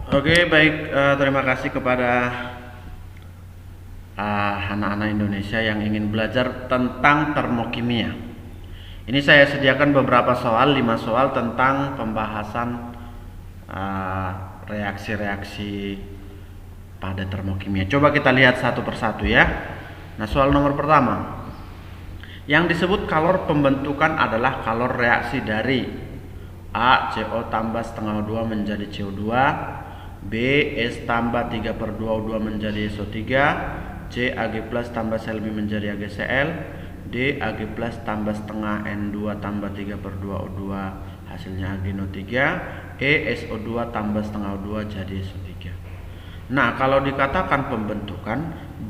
Oke, baik. Terima kasih kepada anak-anak Indonesia yang ingin belajar tentang termokimia. Ini saya sediakan beberapa soal, 5 soal tentang pembahasan reaksi-reaksi pada termokimia. Coba kita lihat satu persatu ya. Nah, soal nomor pertama. Yang disebut kalor pembentukan adalah kalor reaksi dari A. CO tambah setengah O2 menjadi CO2, B. S tambah 3/2O2 menjadi SO3, C. Ag plus tambah Selmi menjadi AgCl, D. Ag plus tambah setengah N2 tambah 3/2O2 hasilnya AgNO3, E. SO2 tambah setengah O2 jadi SO3. Nah, kalau dikatakan pembentukan,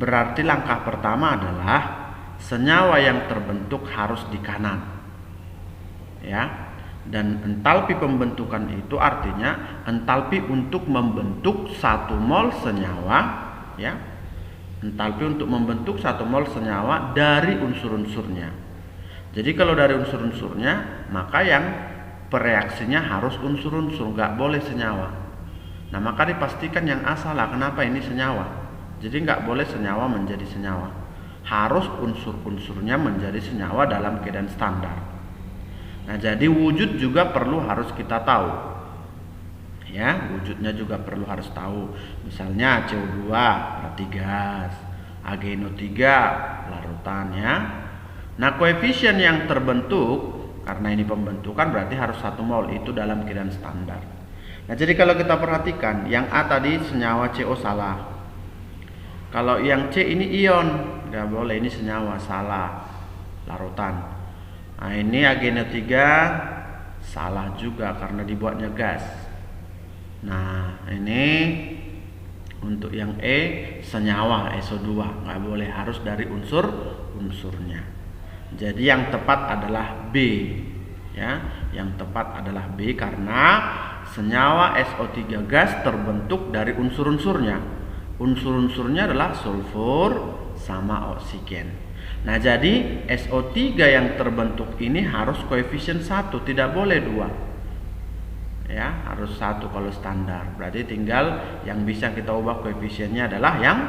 berarti langkah pertama adalah senyawa yang terbentuk harus di kanan, ya. Dan entalpi pembentukan itu artinya entalpi untuk membentuk 1 mol senyawa, ya. Entalpi untuk membentuk 1 mol senyawa dari unsur-unsurnya. Jadi kalau dari unsur-unsurnya, maka yang pereaksinya harus unsur-unsur, nggak boleh senyawa. Nah, maka dipastikan yang A salah. Kenapa ini senyawa? Jadi nggak boleh senyawa menjadi senyawa. Harus unsur-unsurnya menjadi senyawa dalam keadaan standar. Nah, jadi wujud juga harus kita tahu. Ya, wujudnya juga harus tahu. Misalnya CO2 berarti gas, AgNO3 larutan ya. Nah, koefisien yang terbentuk karena ini pembentukan berarti harus 1 mol, itu dalam keadaan standar. Nah, jadi kalau kita perhatikan, yang A tadi senyawa CO salah. Kalau yang C ini ion, nggak boleh, ini senyawa, salah, larutan. Nah, ini AgNO3 salah juga karena dibuatnya gas. Nah, ini untuk yang E senyawa SO2, nggak boleh, harus dari unsur-unsurnya. Jadi yang tepat adalah B, ya. Yang tepat adalah B karena senyawa SO3 gas terbentuk dari unsur-unsurnya. Unsur-unsurnya adalah sulfur sama oksigen. Nah, jadi SO3 yang terbentuk ini harus koefisien 1, tidak boleh 2. Ya, harus 1 kalau standar. Berarti tinggal yang bisa kita ubah koefisiennya adalah yang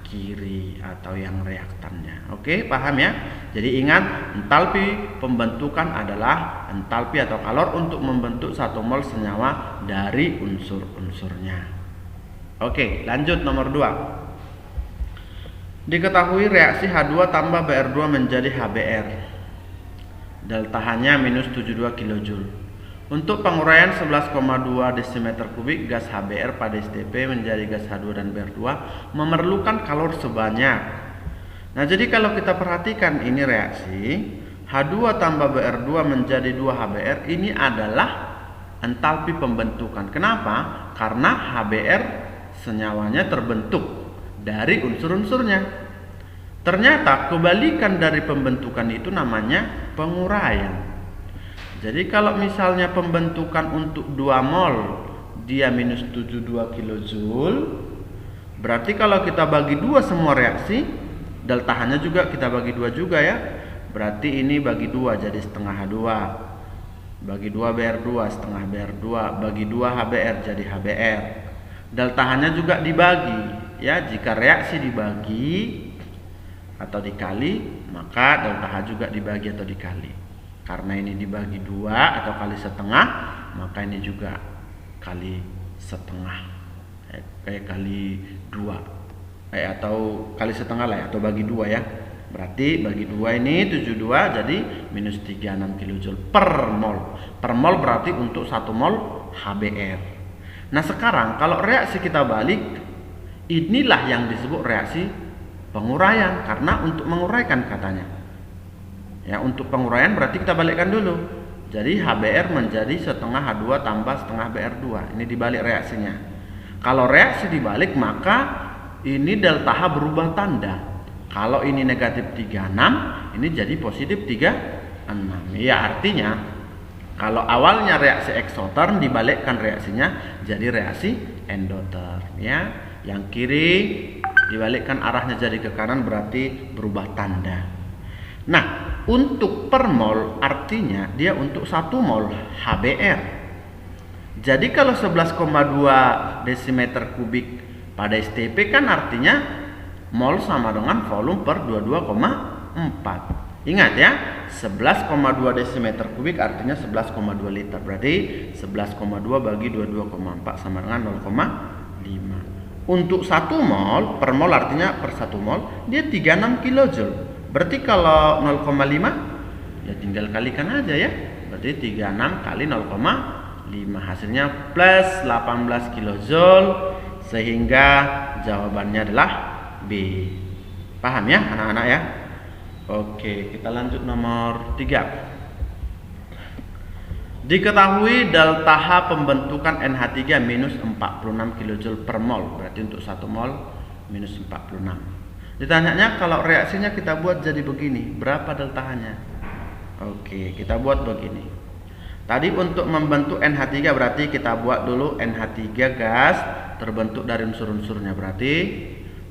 kiri atau yang reaktannya. Oke, paham ya? Jadi ingat, entalpi pembentukan adalah entalpi atau kalor untuk membentuk 1 mol senyawa dari unsur-unsurnya. Oke, lanjut nomor 2. Diketahui reaksi H2 tambah Br2 menjadi HBr. Delta H-nya minus 72 kJ. Untuk penguraian 11,2 desimeter kubik gas HBr pada STP menjadi gas H2 dan Br2 memerlukan kalor sebanyak. Nah, jadi kalau kita perhatikan ini reaksi H2 tambah Br2 menjadi 2 HBr, ini adalah entalpi pembentukan. Kenapa? Karena HBr senyawanya terbentuk dari unsur-unsurnya. Ternyata kebalikan dari pembentukan itu namanya penguraian. Jadi kalau misalnya pembentukan untuk 2 mol dia minus 72 kJ, berarti kalau kita bagi 2 semua reaksi, delta H-nya juga kita bagi 2 juga ya. Berarti ini bagi 2 jadi setengah H2. Bagi 2 Br2 setengah Br2, bagi 2 HBr jadi HBr. Delta H-nya juga dibagi ya. Jika reaksi dibagi atau dikali, maka delta H juga dibagi atau dikali. Karena ini dibagi 2 atau kali setengah, maka ini juga kali setengah, kali 2, atau kali setengah lah ya, atau bagi 2 ya. Berarti bagi 2 ini 72 jadi minus 36 kJ per mol. Per mol berarti untuk 1 mol HBr. Nah, sekarang kalau reaksi kita balik, inilah yang disebut reaksi penguraian, karena untuk menguraikan katanya. Ya, untuk penguraian berarti kita balikkan dulu. Jadi HBr menjadi setengah H2 tambah setengah Br2. Ini dibalik reaksinya. Kalau reaksi dibalik, maka ini delta H berubah tanda. Kalau ini negatif 36, ini jadi positif 36. Ya, artinya kalau awalnya reaksi eksoterm, dibalikkan reaksinya jadi reaksi endoterm ya. Yang kiri dibalikkan arahnya jadi ke kanan, berarti berubah tanda. Nah, untuk per mol artinya dia untuk 1 mol HBr Jadi kalau 11,2 desimeter kubik pada STP kan artinya mol sama dengan volume per 22,4. Ingat ya, 11,2 desimeter kubik artinya 11,2 liter. Berarti 11,2 bagi 22,4 sama dengan 0,5. Untuk 1 mol, per mol artinya per 1 mol, dia 36 kilojoule. Berarti kalau 0,5, ya tinggal kalikan aja ya. Berarti 36 kali 0,5. Hasilnya plus 18 kilojoule. Sehingga jawabannya adalah B. Paham ya anak-anak ya? Oke, kita lanjut nomor 3. Diketahui delta H pembentukan NH3 minus 46 kJ per mol. Berarti untuk 1 mol minus 46. Ditanyanya kalau reaksinya kita buat jadi begini, berapa delta H-nya? Oke, kita buat begini. Tadi untuk membentuk NH3 berarti kita buat dulu NH3 gas terbentuk dari unsur-unsurnya. Berarti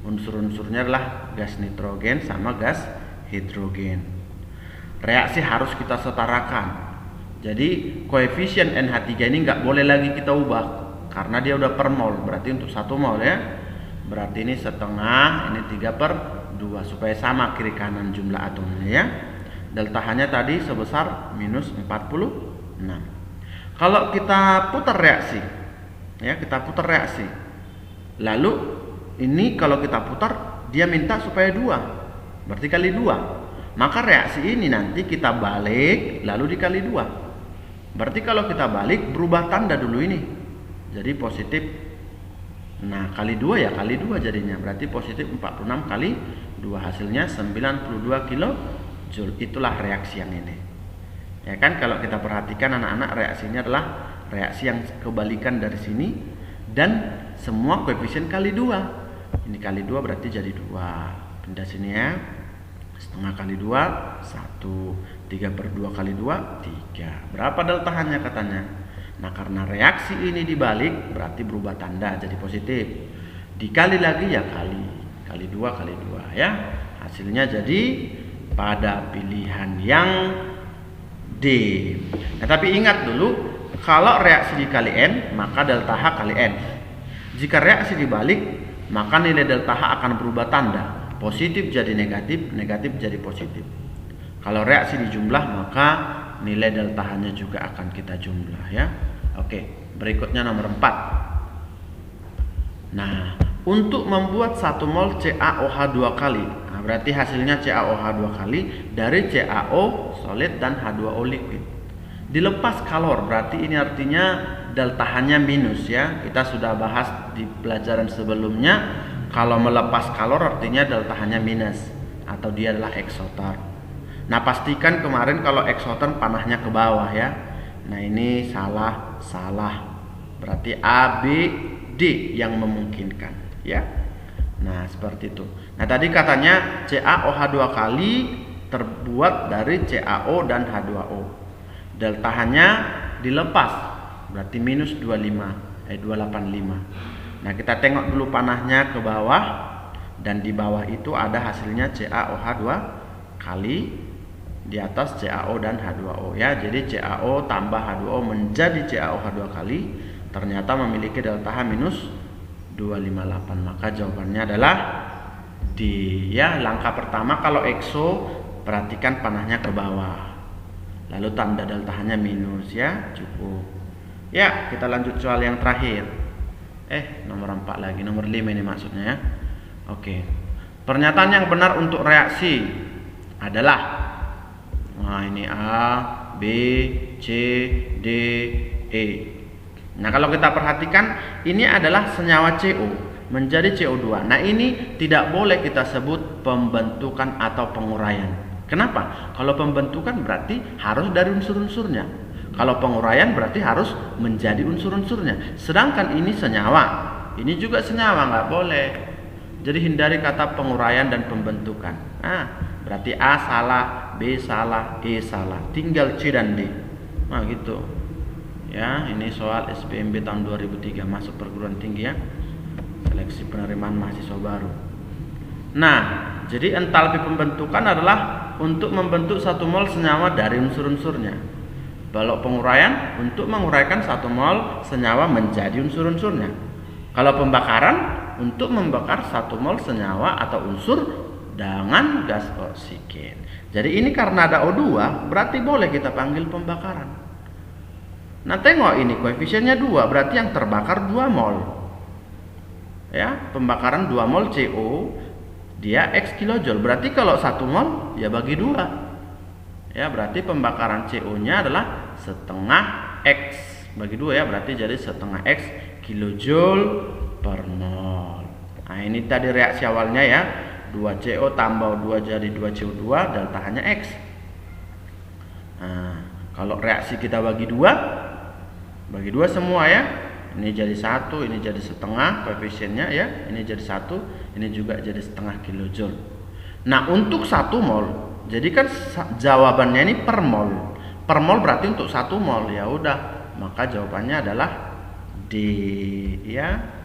unsur-unsurnya adalah gas nitrogen sama gas hidrogen. Reaksi harus kita setarakan. Jadi koefisien NH3 ini nggak boleh lagi kita ubah karena dia udah per mol. Berarti untuk 1 mol ya. Berarti ini setengah, ini 3/2 supaya sama kiri kanan jumlah atomnya ya. Delta H-nya tadi sebesar minus 46. Kalau kita putar reaksi, ya kita putar reaksi. Lalu ini kalau kita putar dia minta supaya 2. Berarti kali 2. Maka reaksi ini nanti kita balik lalu dikali 2. Berarti kalau kita balik berubah tanda dulu ini. Jadi positif. Nah, kali 2 ya kali 2 jadinya. Berarti positif 46 kali 2 hasilnya 92 kilojoule. Itulah reaksi yang ini. Ya kan kalau kita perhatikan anak-anak reaksinya adalah reaksi yang kebalikan dari sini dan semua koefisien kali 2. Ini kali 2 berarti jadi 2. Pindah sini ya. Setengah kali 2 1. 3/2 kali 2 3. Berapa delta H-nya katanya? Nah, karena reaksi ini dibalik berarti berubah tanda jadi positif. Dikali lagi ya kali 2 kali 2 ya. Hasilnya jadi pada pilihan yang D. Nah, tapi ingat dulu kalau reaksi dikali N maka delta H kali N. Jika reaksi dibalik maka nilai delta H akan berubah tanda. Positif jadi negatif, negatif jadi positif. Kalau reaksi dijumlah maka nilai delta H-nya juga akan kita jumlah ya. Oke, berikutnya nomor 4. Nah, untuk membuat 1 mol CaOH 2 kali. Nah, berarti hasilnya CaOH 2 kali dari CaO solid dan H2O liquid. Dilepas kalor, berarti ini artinya delta H-nya minus ya. Kita sudah bahas di pelajaran sebelumnya. Kalau melepas kalor artinya delta H-nya minus atau dia adalah eksoter. Nah, pastikan kemarin kalau eksoter panahnya ke bawah ya. Nah, ini salah. Berarti A, B, D yang memungkinkan ya. Nah, seperti itu. Nah, tadi katanya CaOH 2 kali terbuat dari CaO dan H2O. Delta H-nya dilepas. Berarti minus 285. Nah, kita tengok dulu panahnya ke bawah dan di bawah itu ada hasilnya CaOH 2 kali di atas CaO dan H2O ya. Jadi CaO tambah H2O menjadi CaOH 2 kali ternyata memiliki delta H minus 258. Maka jawabannya adalah D ya. Langkah pertama kalau EXO perhatikan panahnya ke bawah. Lalu tanda delta H-nya minus ya, cukup. Ya, kita lanjut soal yang terakhir. Nomor 4 lagi, nomor 5 ini maksudnya ya. Oke. Pernyataan yang benar untuk reaksi adalah ini A, B, C, D, E. Nah, kalau kita perhatikan ini adalah senyawa CO menjadi CO2. Nah, ini tidak boleh kita sebut pembentukan atau penguraian. Kenapa? Kalau pembentukan berarti harus dari unsur-unsurnya. Kalau penguraian berarti harus menjadi unsur-unsurnya. Sedangkan ini senyawa, ini juga senyawa, nggak boleh. Jadi hindari kata penguraian dan pembentukan. Nah, berarti A salah, B salah, E salah. Tinggal C dan D. Nah, gitu. Ya, ini soal SBMB tahun 2003 masuk perguruan tinggi ya. Seleksi penerimaan mahasiswa baru. Nah, jadi entalpi pembentukan adalah untuk membentuk 1 mol senyawa dari unsur-unsurnya. Kalau penguraian untuk menguraikan 1 mol senyawa menjadi unsur-unsurnya. Kalau pembakaran untuk membakar 1 mol senyawa atau unsur dengan gas oksigen. Jadi ini karena ada O2 berarti boleh kita panggil pembakaran. Nah tengok ini koefisiennya 2 berarti yang terbakar 2 mol. Ya, pembakaran 2 mol CO dia X kilojoule. Berarti kalau 1 mol ya bagi 2. Ya, berarti pembakaran CO-nya adalah setengah X bagi 2 ya, berarti jadi setengah X kilojoule per mol. Nah, ini tadi reaksi awalnya ya. 2CO tambah 2 jadi 2CO2, deltanya X. Nah, kalau reaksi kita bagi 2 semua ya. Ini jadi 1, ini jadi setengah koefisiennya ya. Ini jadi 1, ini juga jadi setengah kilojoule. Nah, untuk 1 mol, jadi kan jawabannya ini per mol. Per mol berarti untuk 1 mol. Ya udah, maka jawabannya adalah D ya.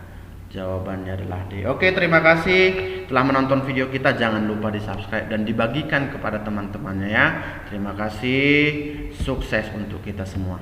Jawabannya adalah D. Oke, terima kasih telah menonton video kita. Jangan lupa di-subscribe dan dibagikan kepada teman-temannya ya. Terima kasih. Sukses untuk kita semua.